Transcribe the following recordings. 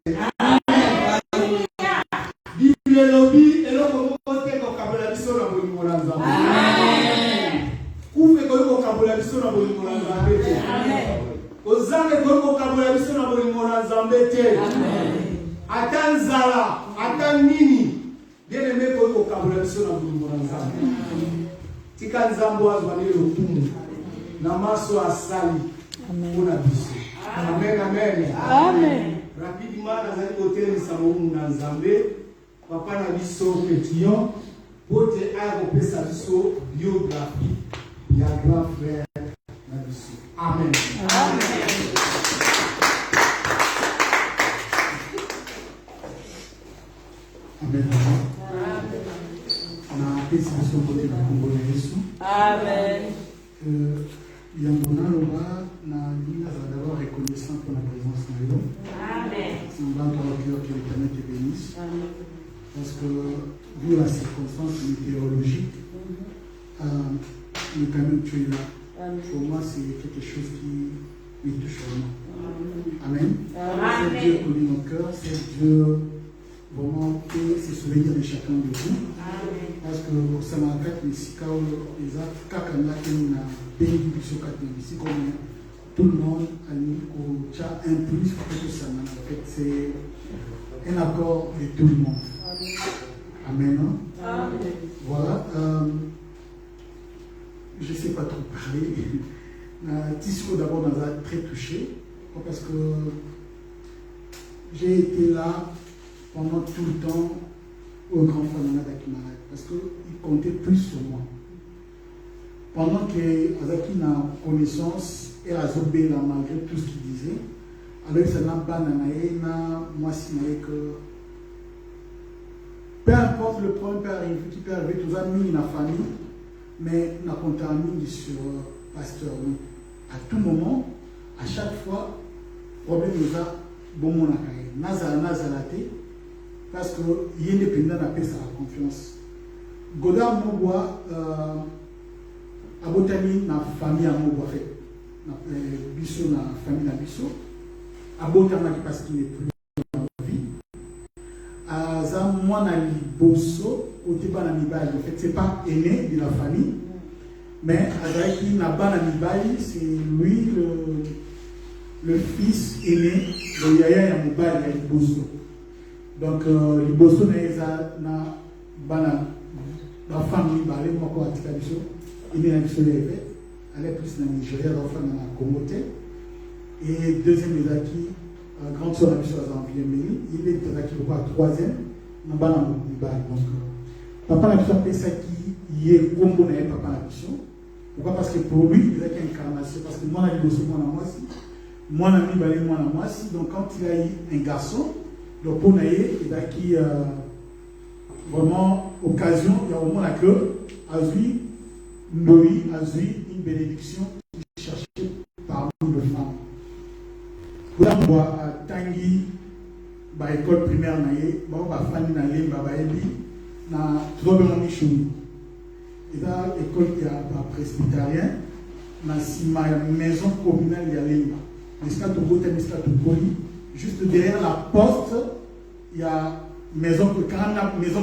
Bible lobby et l'homme côté qu'on kabula biso na bolingo na Nzambe. Kufe ko kabula biso na bolingo na Nzambe. Ozange ko kabula biso na bolingo na Nzambe te. Ata nzala, ata nini. Bien aimé ko kabula biso na bolingo na Nzambe. Tika Nzambe azwani lokumu na maso asali. Amen. Amen, amen. Amen. Rapidement, dans un côté, nous savons que Nzambe, papa na biso pétillon, pour te aéropé sa biso biographie, il y a grand frère na biso. Amen. Amen. Amen. On a appelé sa biso côté de Congo Yesu. Amen. Il y a un bon endroit, nous avons d'abord reconnaissant pour la présence de Dieu. Amen. C'est un bon cœur que l'Éternel te bénisse. Amen. Parce que, vu la circonstance météorologique, le quand même tu es là. Amen. Pour moi, c'est quelque chose qui me touche vraiment. Amen. Amen. C'est Dieu qui connaît nos cœurs, c'est Dieu vraiment qui se souvient de chacun de vous. Amen. Parce que ça m'a fait les sikao, les actes, kakana, qui n'a béni du sokaté, ici comme tout le monde a mis au tcha un plus que ça. En fait, c'est un accord de tout le monde. Amen. Amen. Voilà. Je ne sais pas trop parler. Tisco d'abord nous a très touché parce que j'ai été là pendant tout le temps au grand frère d'Akimarak parce qu'il comptait plus sur moi. Pendant que Azaki n'a connaissance et Azobé là malgré tout ce qu'il disait, alors ça n'a pas moi si que peu importe le problème qui peut arriver, tous amis dans la famille, mais n'a compté sur pasteur. À tout moment, à chaque fois, problème nous a bon mon accueil. Nazalaté, parce que il est indépendant d'après sa confiance. Godard Moboa, Abotani na famille à Moboa fait, na Bisso na famille na Bisso, Abotani parce qu'il n'est plus dans la vie. Moi na Liboso, au départ na Mibali, en fait c'est pas aîné de la famille, mais Azaki na Banamibali, c'est lui le fils aîné de Yaya Yamibali à Liboso. Donc, les Bosso na bana la famille balé moi quoi atika biso il est sur les aller plus dans Nigeria la famille na Congo et deuxième les acquis grande sœur biso à Zambie il est acquis pour troisième na bana balé donc papa na biso appelé ça qui est Congo na papa na biso pourquoi parce que pour lui il a une incarnation parce que moi na Bosso moi na mi balé moi na moi donc quand il a eu un garçon donc pour Naïe, il a qui vraiment occasion, il y a au moins la queue, Azui, Ndoi, Azui, une bénédiction qui cherchait parmi les femmes. Pour la moi, Tanguy, bah école primaire Naïe, bah famille Naïe, bah Ebi, na trop de monde chou. Et là, école qui a presbytérien, na si ma maison communale y a l'Emba. L'escate au côté, l'escate au colis. Juste derrière la poste, il y a maison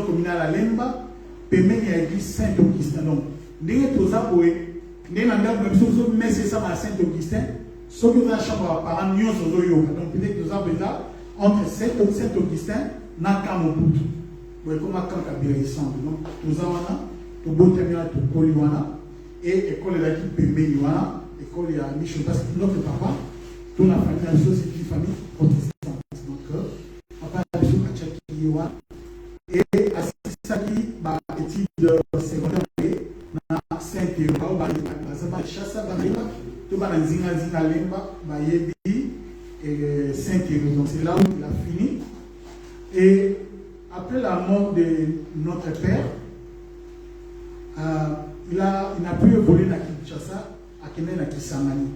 communale à Lemba, puis même il y a l'église Saint-Augustin. Donc, dès que tout ça, mais c'est ça à Saint-Augustin, sauf que dans la chambre à parents, nous sommes au yoga. Donc, peut-être que tout ça, entre Saint-Augustin, Nakamobutu. Vous voyez comment quand il y a des centres. Donc, tout ça, tout beau terminal, tout Koliwana, et école de la qui peut Béniwana, école il y a Michel, parce que notre papa, toute la famille, c'est une famille protestante. Donc, papa a besoin de Tchakiwa. Et à Sisaki, études secondaires, dans Saint-Théoba, dans Chassa, tout dans Zinga Lemba, Yebi et Saint-Théoba. Donc, c'est là où il a fini. Et après la mort de notre père, il n'a plus évolué dans Kinshasa, à Kenya, à Kisangani.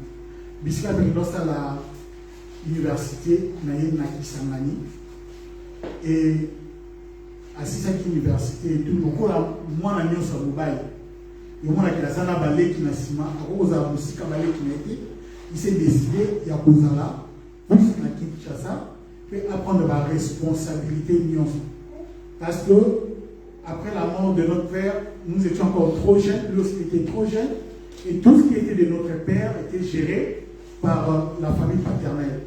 Bisika dans la université na Kisangani et à Sisaki université tout beaucoup moi na nyonso mobile et moi na kilazana balé qui na sima akoza musika balé qui na été il s'est décidé ya kozala pour na Kinshasa peut apprendre la responsabilité de nous. Parce que, après la mort de notre père, nous étions encore trop jeunes, lui aussi était trop jeune, et tout ce qui était de notre père était géré par la famille paternelle.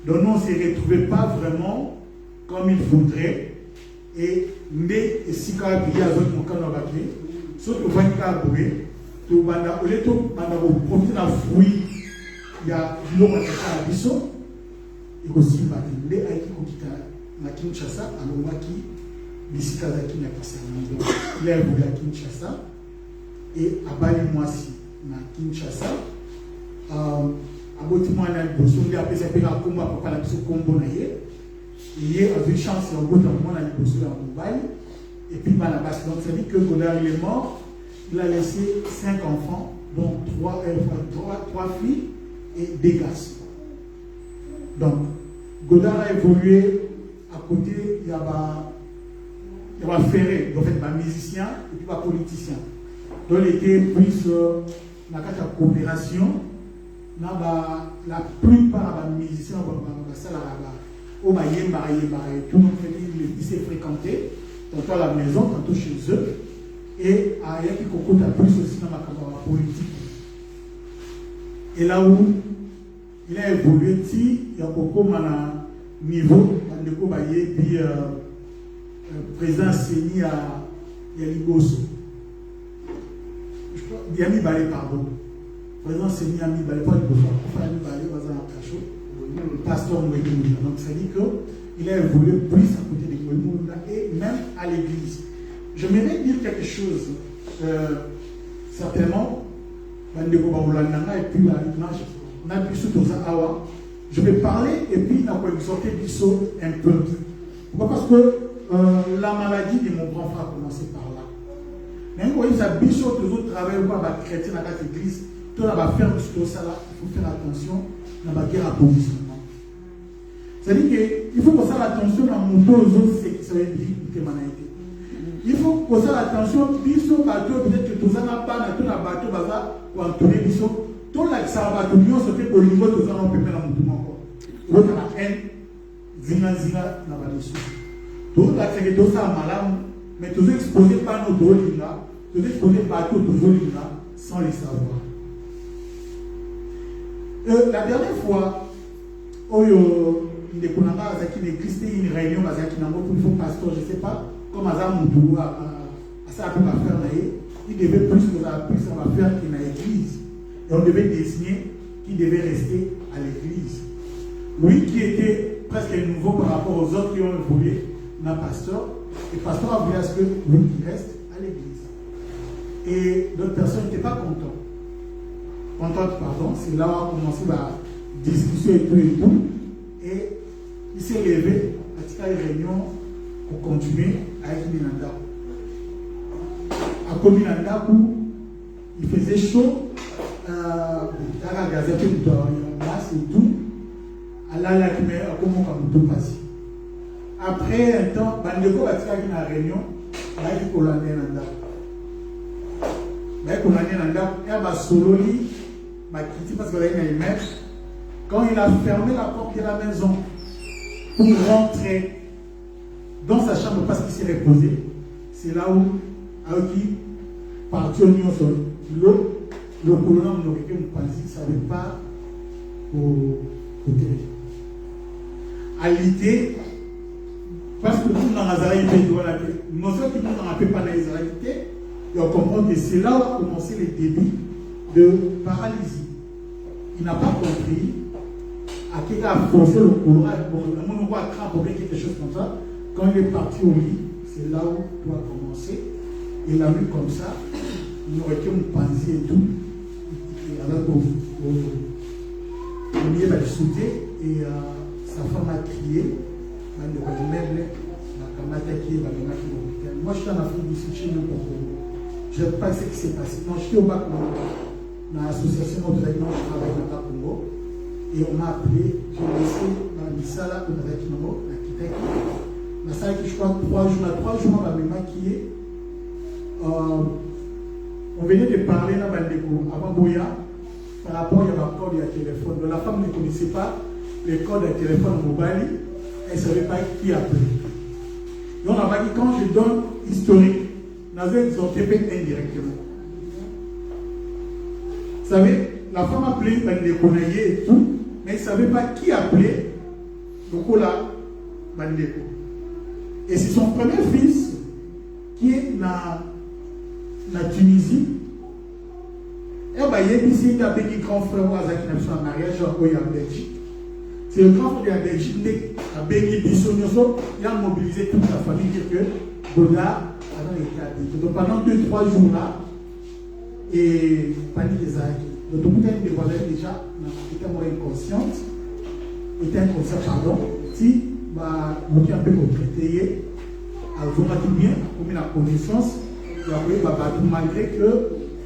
Donc nous, on ne se retrouvait pas vraiment comme il faudrait. Et si quand il y a d'autres mots qu'on a battu, sauf que quand il y a tout au lieu de profiter d'un fruit, il y a l'eau qui est à biso, et aussi il y a des gens qui Kinshasa, alors qui bisika za qui n'a pas il a voulu à Kinshasa et à Bali Moisi na Kinshasa. Aboti mwana liboso nde apesa pe ka komba papa la biso kombo na ye. Il a eu chance en gros dans la liboso ya mobali et puis bana bas. Donc ça dit que Godard il est mort, il a laissé 5 enfants dont 3 filles et 2 garçons. Donc Godard a évolué à côté, il y a Ferré, en fait, un musicien et puis un politicien. Donc il était plus dans la coopération. La plupart des musiciens, tout le monde s'est fréquenté, tantôt à la maison, tantôt chez eux. Et il y a qui cocotte plus aussi dans la politique. Et là où il a évolué, il y a beaucoup de niveau, puis président Séni à Yaligoso. Il y a mis balé, pardon. Président Séni a mis balé, pas Ligoso. Il a mis balé, dans un cachot. Le pasteur Mouémoula. Donc ça dit qu'il a évolué plus à côté de Mouémoula et même à l'église. Je m'aimerais dire quelque chose. Certainement, et puis l'image, on a pu surtout ça. Je vais parler et puis on va exhorter Bissot un peu. Pourquoi? Parce que la maladie de mon grand frère a commencé par là. Mais quand il y a Bissot, les autres travaillent ou pas, chrétien dans l'église, tout le monde va faire tout ça là. Il faut faire attention dans la guerre à positionnement. C'est-à-dire qu'il faut qu'on fasse attention dans mon dos aux autres, c'est une difficulté manalité. Il faut qu'on fasse attention, Bissot, bateau, peut-être que tout ça n'a pas, tout le bateau, pour entourer Bissot. Tout là, ça va tout le monde, c'est que le niveau, tout ça, on peut faire un mouvement encore. On a la haine, zina, n'a pas de soucis. Tout là, c'est que tout ça, malade, mais tout exposé par nos dos, tout exposé par tout, sans les savoir. La dernière fois, il y a une réunion, il faut pasteur, je ne sais pas, comme Azam Moutou, ça peut pas faire, il devait plus que ça va faire qu'il y a l'église. Et on devait désigner qui devait rester à l'église. Lui qui était presque nouveau par rapport aux autres qui ont évolué, n'a pasteur, et le pasteur a voulu à ce que lui qui reste à l'église. Et d'autres personnes n'étaient pas contentes. C'est là où on a commencé la discussion et tout. Et il s'est levé à une réunion pour continuer avec Minanda. À Kominanda, il faisait chaud. La gazette de masse et tout, après un temps, Bandeko va faire une réunion, il faut l'année parce que quand il a fermé la porte de la maison pour rentrer dans sa chambre parce qu'il s'est reposé, c'est là où Aoki partit au Nyon sur l'eau. Le colonel ne savait pas au télé. À l'idée, parce que tout dans Nazareth, nous sommes qui n'ont pas l'Israélité, et on comprend que c'est là où a commencé le début de paralysie. Il n'a pas compris à qui a forcé le colonel, on voit cramper quelque chose comme ça. Quand il est parti au lit, c'est là où tout a commencé. Il a vu comme ça, il aurait été pensé et tout. Alors au milieu va sauter et sa femme a crié, moi je suis en Afrique du Sud chez nous, je ne sais pas ce qui s'est passé. Non, je suis au Bac dans l'association de traitement, je travaille dans le Congo et on m'a appelé, j'ai laissé dans l'Issala, on avait qui nous l'architecte, la salle qui je crois 3 jours, on va me maquiller. On venait de parler là avant Boya par rapport à la code de téléphone. Donc la femme ne connaissait pas les codes de téléphone mobile elle ne savait pas qui appeler. Et on a pas dit, quand je donne historique, nous avons indirectement. Vous savez, la femme appelait Bandeko Naye et tout, mais elle ne savait pas qui appelait Lokola Bandeko. Et c'est son premier fils qui est dans la Tunisie. Et bien, il y a ici un grand frère qui a fait un mariage en Belgique. C'est le grand frère de la Belgique qui a béni Bissonioso, il a mobilisé toute la famille que Godard a été habité. Donc pendant 2-3 jours là, et panique des acquis. Donc tout le monde est déjà inconsciente, était inconscient, pardon. Si vous êtes un peu traité, vous avez bien, comme la connaissance, malgré que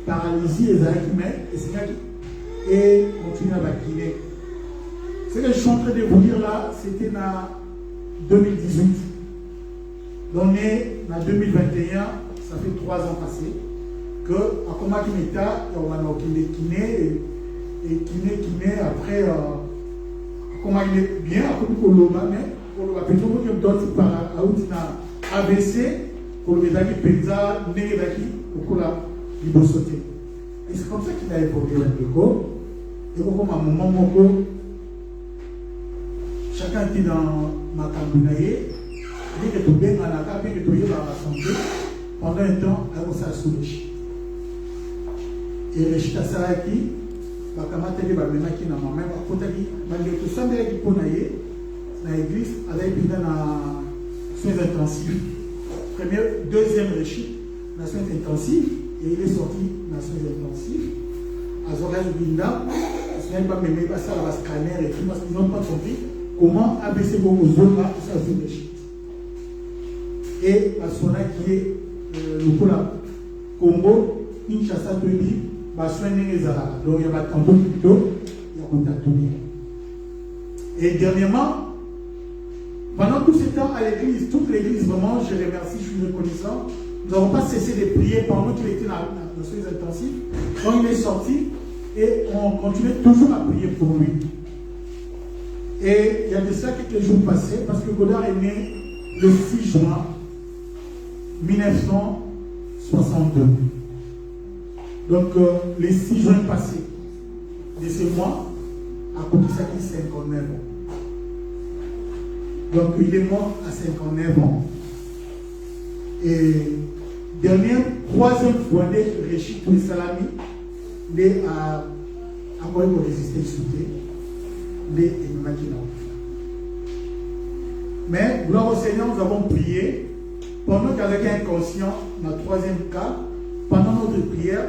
paralysie les acquis, et continuer à vacciner. Ce que je suis en train de vous dire là, c'était en 2018. Donc, en 2021, ça fait 3 ans passés, que à comment il était, on a kiné, et kiné, après, comment il est bien, à comme Koloma, mais Koloma, plutôt que d'autres par AVC, Koloma, Penza, Negedaki, Kokola, Libosoté. Et c'est comme ça qu'il a évolué le corps. Et comme à un moment, chacun était dans ma camounaye, dès que tu es dans la carte, dès que tu es dans la santé, pendant un temps, elle s'est soulagée. Et le chita saraki, la kamate de Bamena qui n'a pas même à côté de malgré tout ça, mais qui ponaye, dans l'église, elle a été dans la soins intensifs. Deuxième réchit, la soins intensifs, et il est sorti dans la soins intensifs. Azorage Binda, ce n'est pas même pas ça, la scanner et tout, parce qu'ils n'ont pas compris comment ABC Bobo Zola, ça joue des shit. Et la Sona qui est le Kola Congo, Kinshasa te dit, soigner les Arabes. Donc il y a un peu plutôt, il y a contact. Et dernièrement, pendant tout ce temps à l'église, toute l'église, vraiment, je remercie, je suis reconnaissant. Nous n'avons pas cessé de prier pendant qu'il était dans nos soins intensifs. Quand il est sorti, et on continuait toujours à prier pour lui. Et il y a de ça quelques jours passés, parce que Godard est né le 6 juin 1962. Donc, les 6 juin passés de ce mois, a commis ça qui 59 ans. Donc, il est mort à 59 ans. Et dernière, 3e fois de Réchit Salami, il a encore résisté sauté. Mais, gloire au Seigneur, nous avons prié. Pendant qu'avec inconscient, dans le 3e cas, pendant notre prière,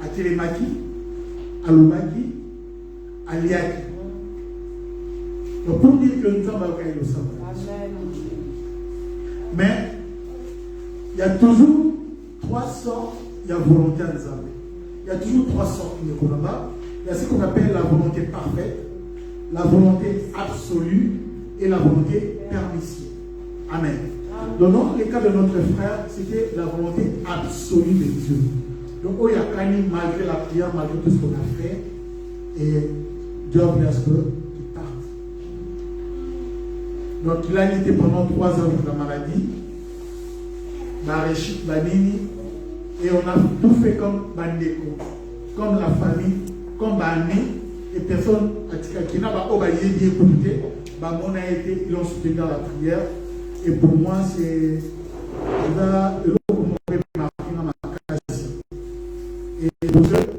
à Télémaki, à Lomaki, à Liaki. Donc, pour dire que nous sommes à le savoir. Mais, il y a toujours 3 sortes, il y a volonté à Nzambe. Il y a toujours 3 sortes de Kolaba. Il y a ce qu'on appelle la volonté parfaite, la volonté absolue et la volonté permissive. Amen. Donc, dans le cas de notre frère, c'était la volonté absolue de Dieu. Donc, il y a quand même, malgré la prière, malgré tout ce qu'on a fait, et Dieu a voulu à ce qu'il parte. Donc, il a été pendant 3 ans de la maladie, Bareshit Banini, et on a tout fait comme Bandeko, comme la famille, comme Bani, et personne qui n'a pas écouté, ils l'ont soutenu dans la prière. Et pour moi, c'est et vous êtes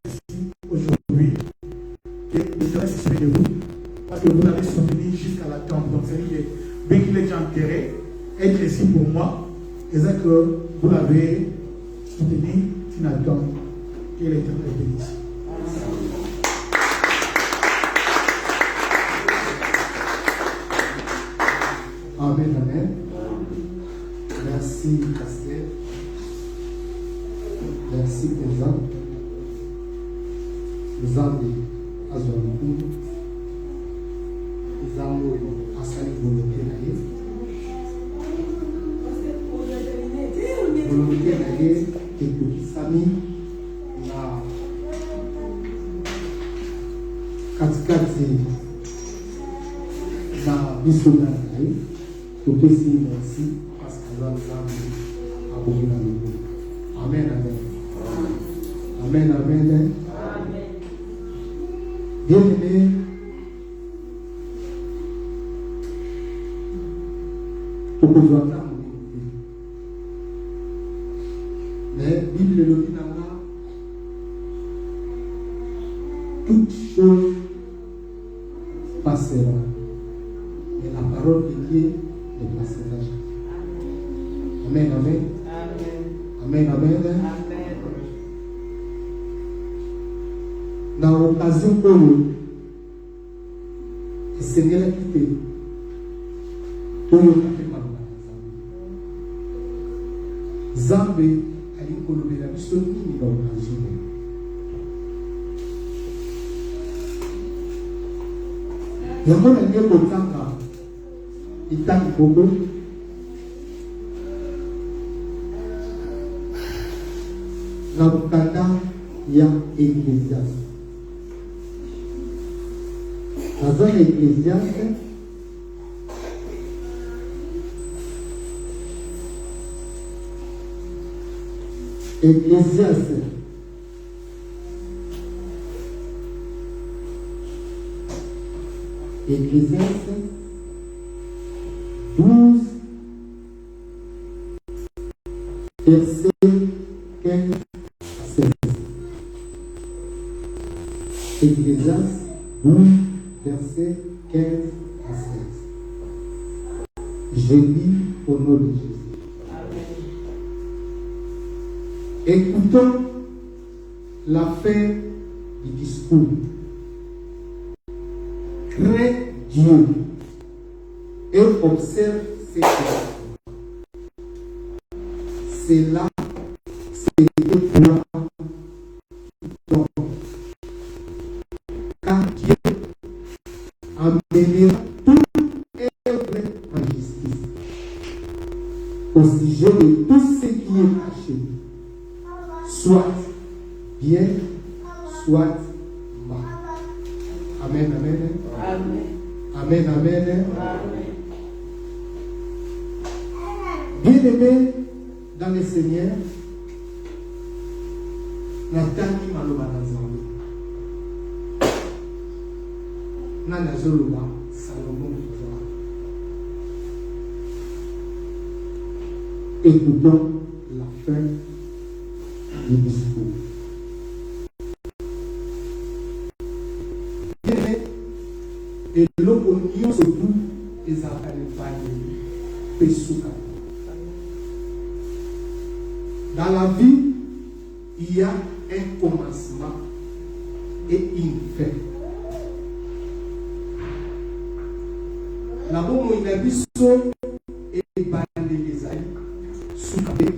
ici aujourd'hui. Et je reste sur vous parce que vous avez soutenu jusqu'à la tombe. Donc, c'est-à-dire que bien qu'il ait déjà enterré, être ici pour moi, et c'est que vous l'avez soutenu jusqu'à la tombe. Qu'il est béni. Amen, amen. Merci, Pasteur. Merci, Président. Nous avons des Azonakou. Nous avons des Asali Volonté Naïe. Volonté Naïe, et que Sami, la Katikati, la Tosonaï, tout aussi merci parce que nous avons abonné à nous. Amen, amen. Amen, amen. Bien-aimés, pour que vous ayez mais la Bible le dit dans toutes choses passera. Mais la parole de Dieu ne passera jamais. Amen, amen. Amen, amen. Dans l'occasion où le Seigneur a quitté, où il a fait mal. Zambé a dit qu'on a vu ce qui dans l'occasion. Il y a un lien pour Tanga, il t'a dit beaucoup. Dans le Canada, il y a Ecclésiaste. Dans un Ecclésiaste, Ecclésiaste 12, verset 15 à 16. Ecclésiaste 12, verset 15 à 16. Je lis au nom de Jésus. Écoutons la fin du discours. Crains Dieu et observe ses choses. C'est là, c'est toi, ton. Car Dieu amènera toute œuvre en justice au sujet de tout ce qui est caché, soit bien, soit mal. Amen, amen. Amen, amen. Bien-aimés dans le Seigneur, Natani Maloba Nazambe. Nana Zoloba, Salomon Fazora. Écoutons la fin du discours. Et l'opinion surtout les dans la vie, il y a un commencement et une fin. La bombe il a vu son et bandé les aïe sous les aïe.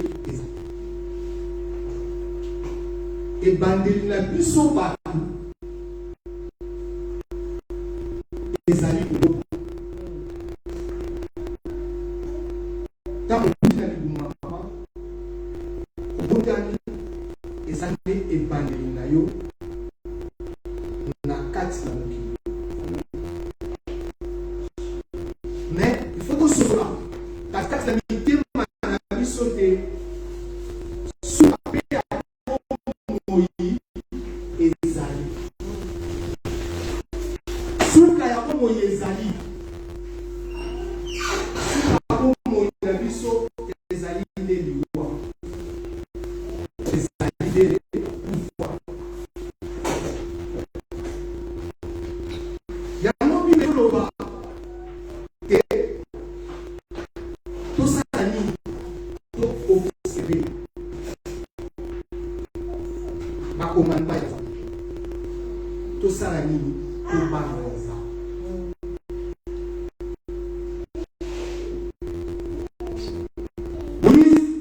Et bandé il a vu son bateau. Les aïe au bout. Quand on dit à l'imam, au bout d'un et ça n'est pas bandé nayo. Mais il faut que ce soit parce que la milité m'a mis sauter sous la paix à Moïse et Zali. Sous la paix Moïse et Zali. Sous la paix Moïse et Zali. Et Zali des lois. Et Zali des pouvoirs. Il y a un mot qui est le bas. Tout ça a mis tout observé. Ma commande pas ça. Tout ça a mis tout bas dans ça. Moïse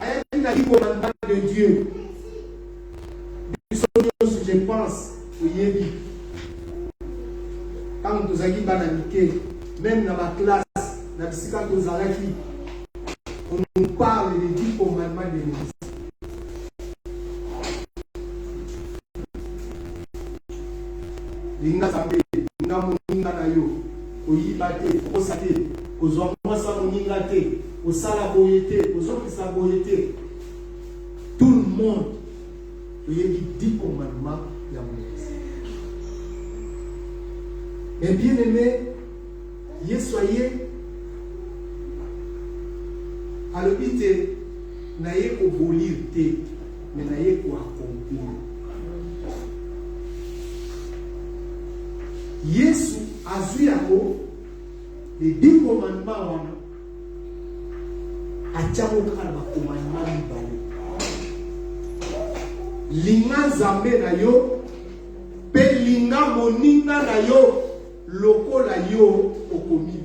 a une commandement de Dieu. Je pense au Yébi. Quand nous avons dit même dans ma classe, dans on nous parle des 10 commandements de l'Église. Linga Zambé, Linga Moninga Nayo, Oyibate, te, kozwa mwasa moninga te, osala boye te, ozokisa boye te. Tout le monde, il y a 10 commandements de Moïse. Mais bien aimé, soyez à l'habité, n'ayez qu'au bolir te, mais n'ayez qu'au accomplir. Yesu azui yako les 10 commandements wana atiamo kaka na commandement mibale. Linga nzambe na yo pe linga moninga na yo lokola yo okomi.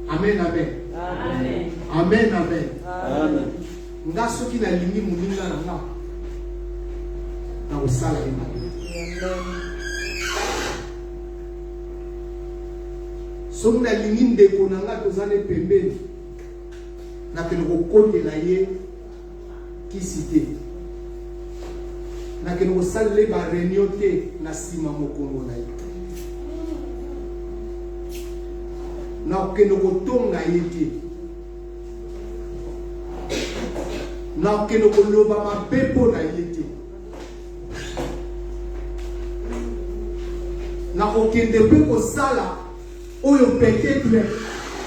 Amen amen. Amen. Amen amen. Amen. Nga soki na lingi moninga na nga na osala ye mabe. Soki na lingi ndeko na nga tozane pembeni na kende kokotela ye kisi te. Na kende kosalela ba réunion te na sima mokongo na ye. Na kende kotonga ye te. Na kende koloba mabepo na ye te. Na kokende pe kosala oyo peut-être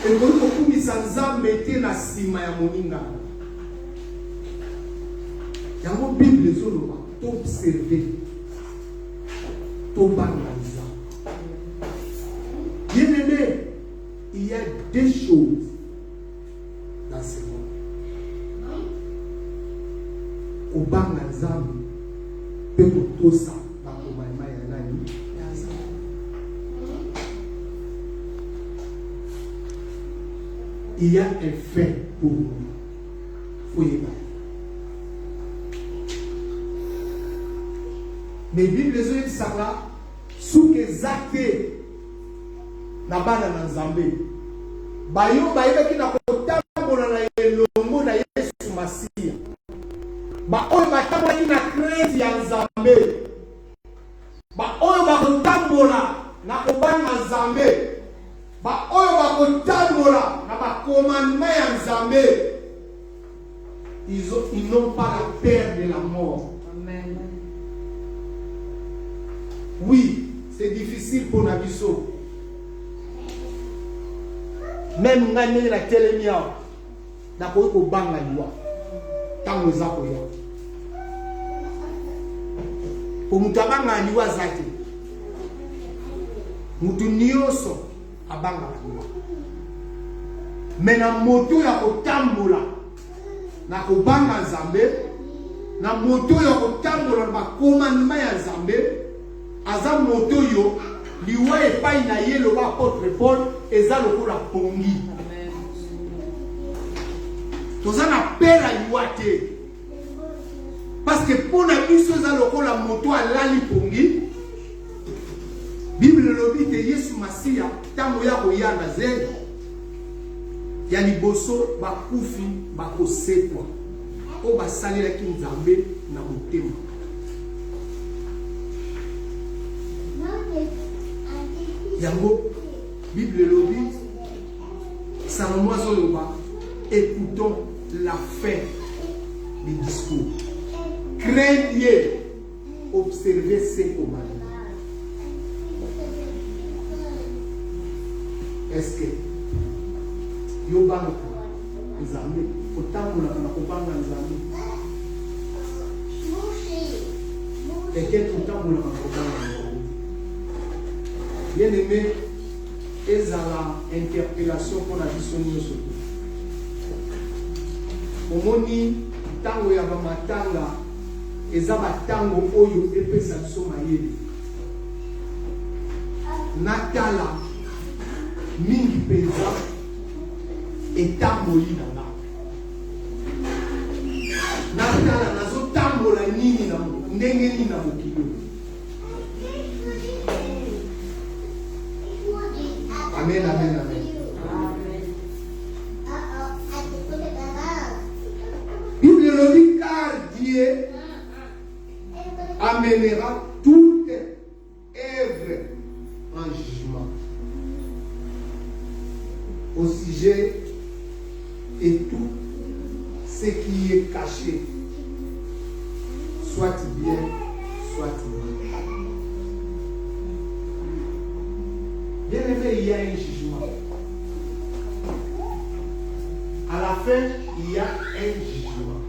ekoki kokumisa nzambe te na sima ya moninga. Yango Bible ezoloba t'observer, t'obanalyser. Bien aimé, il y a des choses dans ce monde. Obanga nzambe pe kotosa ba komanima ya nani ya nzambe. Il y a un fait pour nous. Faut y aller. Mais Bible les autres sala sous que zake na bana na nzambe. Bayo bayeba ki na kotambola na elongo na Yesu Masia. Ba oyo batambola ki na crainte ya nzambe. Ba oyo bakotambola na kobanga nzambe. Ba oyo bakotambola na ba commandement ya nzambe. Ils n'ont pas la peur de la mort. Amen. Oui, c'est difficile pour Nabiso. Même ngane la telemia na ko banga liwa. Tango zako ya. Pour mutabanga liwa zaki. Mutu nyoso abanga liwa. Mais na moto ya kotambola na kobanga nzambe, na moto ya kotambola na commandement ya nzambe, aza moto yo liwa epai na ye lo apôtre Paul eza lokola pongi. Amen. Toza na pera liwa te. Parce que pour na biso eza lokola moto alali pongi. Bible lobi te Yesu Masia tango ya koyanda zeli ya liboso bakufi bakosekwa o basalelaki nzambe na motema. Yango Bible lobi Salomon zoloba, écoutons la fin du discours. Craignez, observez ces commandements. Est-ce que Yobanga Nzambe otambola na kobanga Nzambe et que otambola na kobanga Nzambe? Bien aimé, ezala interpellation pour la vision nyonso. Omoni tango ya bamatanga eza batango oyo epesa biso mayele. Natala mingi penza etamboli na nga. Natala nazotambola nini na ndenge nini na mokili. Amen, amen, amen. Bible le dit car Dieu amènera toute œuvre en jugement. au sujet et tout ce qui est caché, soit bien, soit mal. Bien aimé, il y a un jugement. À la fin, il y a un jugement.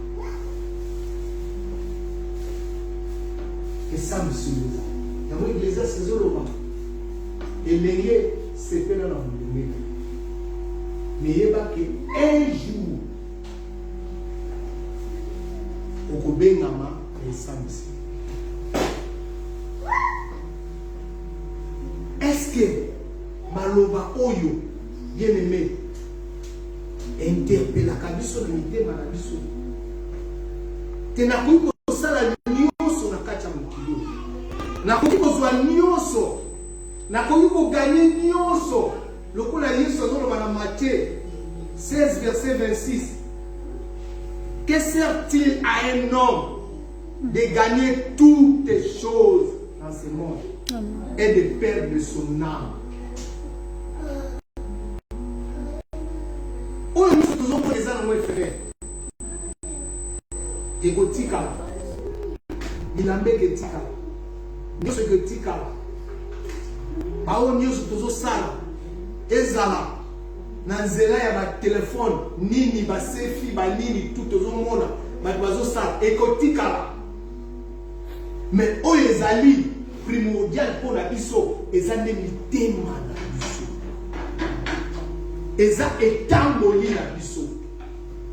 Et ça me soulève. Dans l'église, c'est le moment. Et l'église, c'est fait dans le monde. Mais il y a un jour, au Kobengama, et ça me soulève. Est-ce que Maloba Oyo, bien aimé, interpelle la kabiso na mitema na biso? Tena kuko sala nyonso na kati ya mokili. Na kuko nyonso. Na kuko gagner nyonso. Lokola Yesu azoloba na Matthieu 16 verset 26. Que sert-il à un homme de gagner toutes les choses dans ce monde et de perdre son âme? Oyo nous faisons pour les âmes, mes frères. Et que tika, bilambe que tika, nous ce que tika, bao nous tous sala, ezala, nanzela ya ba téléphone, nini ba selfie, ba nini tout au monde, ba bazo sala, et que tika. Mais oyo ezali primordial pour la biso, ezali mitema na biso. Eza etamboli na biso.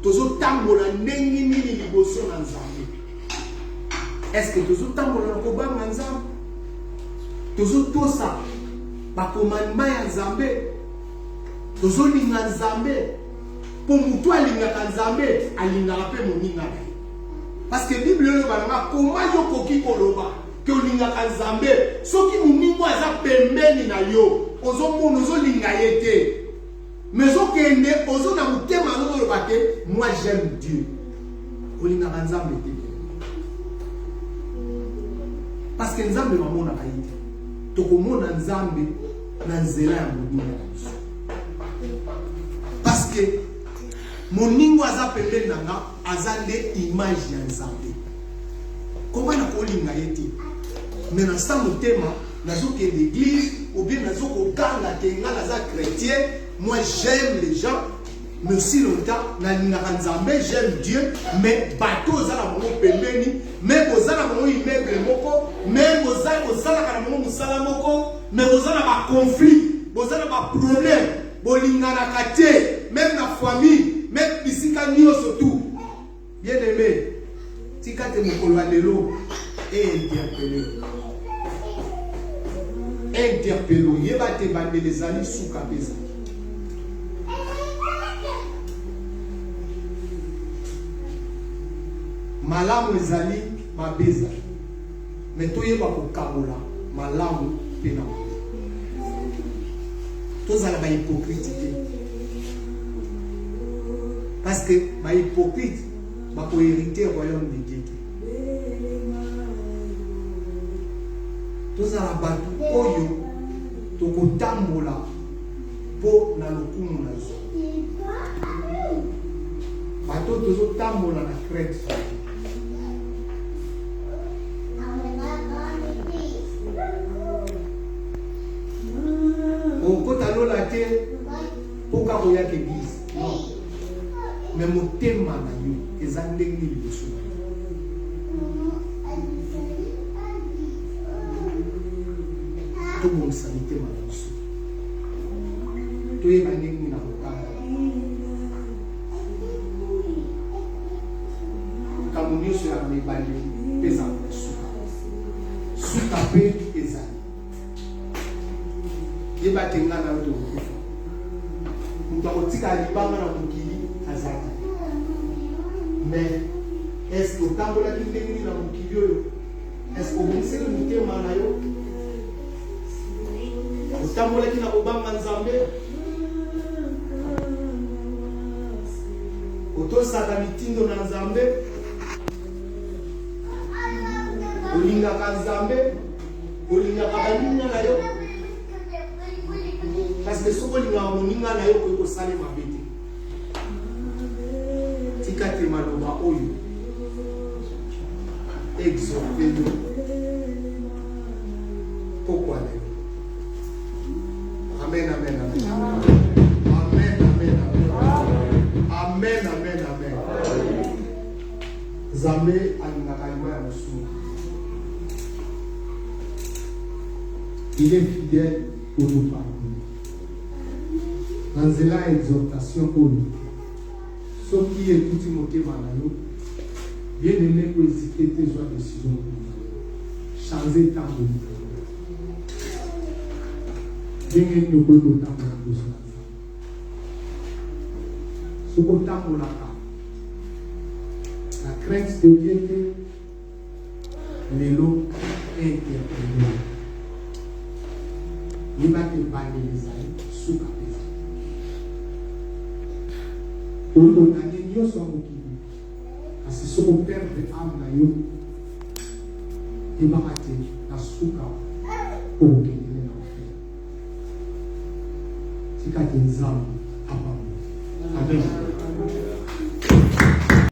Tozo tambola ndenge nini liboso na Nzambe. Est-ce que tozo tambola na kobanga Nzambe? Tozo tosa ba commandement ya Nzambe. Tozo linga Nzambe. Po mutu alingaka Nzambe, alingaka pe moninga na ye. Parce que Bible yo balanga comment yo koki koloba ke olingaka Nzambe soki moningo aza pembeni na yo, ozomona ozolinga ye te. Mais moi j'aime Dieu. Parce que Nzambe va mona kaite. Tokomona Nzambe na nzela ya modina. Parce que moningo aza pembeni nanga azande image ya Nzambe. Comment na kolinga yete? Mais na sa motema nazo ke l'église ou bien nazo ko kanga ke ngala za chrétien. Moi j'aime les gens, mais aussi longtemps, j'aime Dieu, mais bateau za la momo pembeni, même aux ala momo immeuble moko, même aux ala momo musala moko, mais aux ala ba conflit, aux ala ba problème, bolingana kate, même la famille, même bisika nyo surtout. Bien aimé, tika te mokolo lelo et interpellé, yeba te bande les amis sous kabeza. Malamu ezali mabeza. Mais toyeba ko kabola malamu pena. Tozala ba hypocrite. Parce que ba hypocrite ba ko hériter royaume de Dieu. Tozala batu oyo tokotambola po na lokumu na zo. Bato tozotambola na crainte. La terre pour qu'on y ait l'église. Non. Mais mon thème na yo, les andengni liboso. Tout le monde sanité ma liboso. Tout est andengni na mokanda. Kamunyo sur la mebali, pesa suka. Suka pe ezali. Yeba tenga na ndo kufa. Mutakotika alibanga na mukili azaki. Mais est-ce que tambola kindengni na mukili oyo? Est-ce que bonse le mutema na yo? Tambola kina obanga Nzambe. Otosa mitindo na Nzambe. Olinga ka Nzambe. Olinga ka banyunya na yo. Parce que ce qu'on a moninga na yo ko sale mabete. Tika te maloba oyo. Exortez-nous. Pourquoi Amen, amen, amen. Amen, amen, amen. Amen, amen, amen. Zambé alingakaliwa ya musu. Il est fidèle pour nous pardonner. Dans la exhortation pour nous. Ceux qui écoutent Timothée Manayo, bien aimé pour hésiter tes joies de décision. Changer ta vie. Bien aimé pour nous temps de la ce qu'on t'a pour la crainte de Dieu que les lots interpellés. Il va te parler les aïeux sous la paix. Pour nous, nous sommes beaucoup. Parce que ce qu'on perd de âme, il va rater la souka pour nous guérir l'enfer. C'est qu'à des âmes à part. Amen.